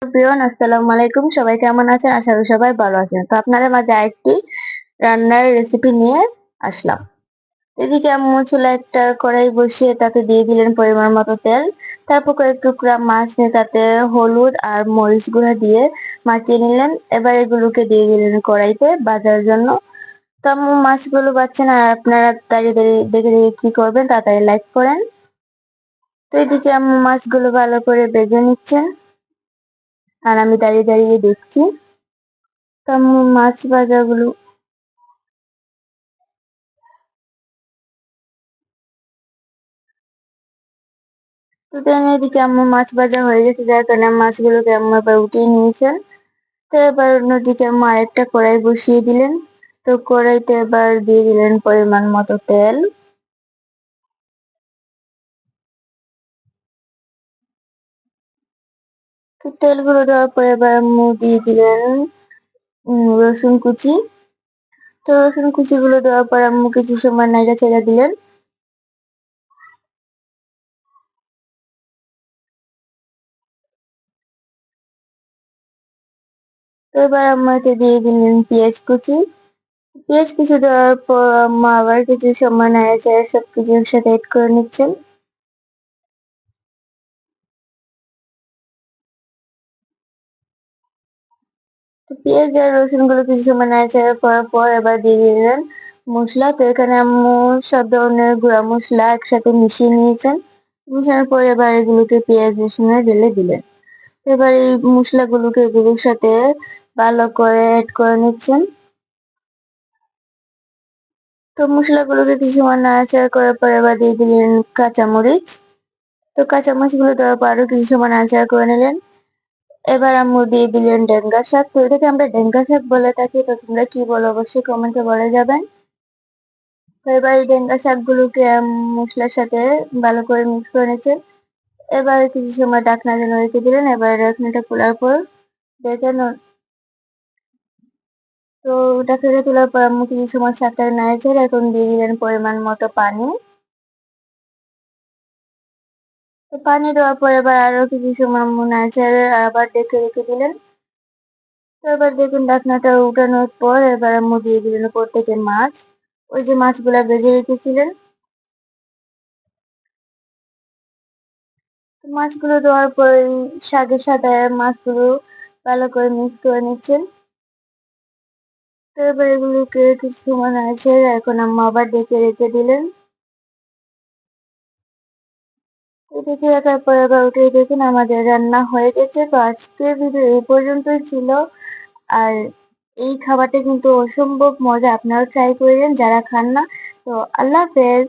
Everyone আসসালামু আলাইকুম। সবাই কেমন আছেন? আশা করি সবাই ভালো আছেন। তো আপনাদের মাঝে আরেকটি রান্নার রেসিপি নিয়ে আসলাম। এদিকে আম্মু চুলায় একটা কড়াই বসিয়ে তাতে দিয়ে দিলেন পরিমাণ মতো তেল। তারপর কয়েক টুকরা মাছ নিয়ে তাতে হলুদ আর মরিচ গুঁড়া দিয়ে মাখিয়ে নিলেন। এবার এগুলোকে দিয়ে দিলেন কড়াইতে ভাজার জন্য। তো আম্মু মাছগুলো ভাজছেন আর আপনারা দাঁড়িয়ে দাঁড়িয়ে দেখে দেখে কি করবেন তাড়াতাড়ি লাইক করেন। তো এদিকে আম্মু মাছগুলো ভালো করে ভেজে নিচ্ছেন আর আমি দাঁড়িয়ে দাঁড়িয়ে দেখছি। তো আম্মু মাছ ভাজাগুলো তো দেন এদিকে আম্মু মাছ ভাজা হয়ে গেছে যার কারণে মাছগুলোকে আম্মু এবার উঠিয়ে নিয়েছেন। তো এবার অন্যদিকে আম্মু আরেকটা কড়াই বসিয়ে দিলেন। তো কড়াইতে এবার দিয়ে দিলেন পরিমাণ মতো তেল। তো তেলগুলো দেওয়ার পরে এবার আম্মু দিয়ে দিলেন রসুন কুচি। তো রসুন কুচিগুলো দেওয়ার পর আম্মু কিছু সময় নাড়া চাড়া দিলেন। তো এবার আম্মু এতে দিয়ে দিলেন পেঁয়াজ কুচি। পেঁয়াজ কুচি দেওয়ার পর আম্মু আবার কিছু সময় নাড়া চাড়া সবকিছু একসাথে এড করে নিচ্ছেন। তো পেঁয়াজ আর রসুন গুলো কিছু সময় নাড়াচাড়া করার পর এবার দিয়ে দিলেন মশলা। তো এখানে আম্মু সব ধরনের গুঁড়া মশলা একসাথে মিশিয়ে নিয়েছেন। মিশানোর পর এবার এগুলোকে পেঁয়াজ রসুনে ঢেলে দিলেন। এবার এই মশলাগুলোকে এগুলোর সাথে ভালো করে অ্যাড করে নিচ্ছেন। তো মশলাগুলোকে কিছু সময় নাড়াচাড়া করার পর এবার দিয়ে দিলেন কাঁচামরিচ। তো কাঁচামরিচ গুলো দেওয়ার পর আরো কিছু সময় নাড়াচাড়া করে নিলেন। এবার আম্মু দিয়ে দিলেন ডেঙ্গা শাক। তো এটাকে আমরা ডেঙ্গা শাক বলে থাকি, তো তোমরা কি বলো অবশ্যই কমেন্টে বলে যাবেন। তো এবার এই ডেঙ্গা শাকগুলোকে মশলার সাথে ভালো করে মিক্স করে নিচ্ছেন। এবার কিছু সময় ঢাকনা যেন রেখে দিলেন। এবার ঢাকনাটা খোলার পর দেখেন তো ঢাকনাটা তোলার পর আম্মু কিছু সময় শাকটা নাড়েছেন। এখন দিয়ে দিলেন পরিমাণ মতো পানি। তো পানি দেওয়ার পর এবার আরো কিছু সময় আম্মু নাড়েচাড়ে আবার ঢেকে রেখে দিলেন। তো এবার দেখুন ঢাকনাটা উঠানোর পর এবার আম্মু দিয়ে দিলেন উপর থেকে মাছ। ওই যে মাছগুলা ভেজে রেখেছিলেন। মাছগুলো দেওয়ার পর এই শাকের সাথে মাছগুলো ভালো করে মিক্স করে নিচ্ছেন। তো এবার এগুলোকে কিছু সময় আছে এখন আম্মা আবার ডেকে রেখে দিলেন। তো ডেকে রাখার পর এবার উঠে দেখুন আমাদের রান্না হয়ে গেছে। তো আজকের ভিডিও এই পর্যন্তই ছিল। আর এই খাবারটা কিন্তু অসম্ভব মজা, আপনারাও ট্রাই করবেন যারা খান না। তো আল্লাহ হাফেজ।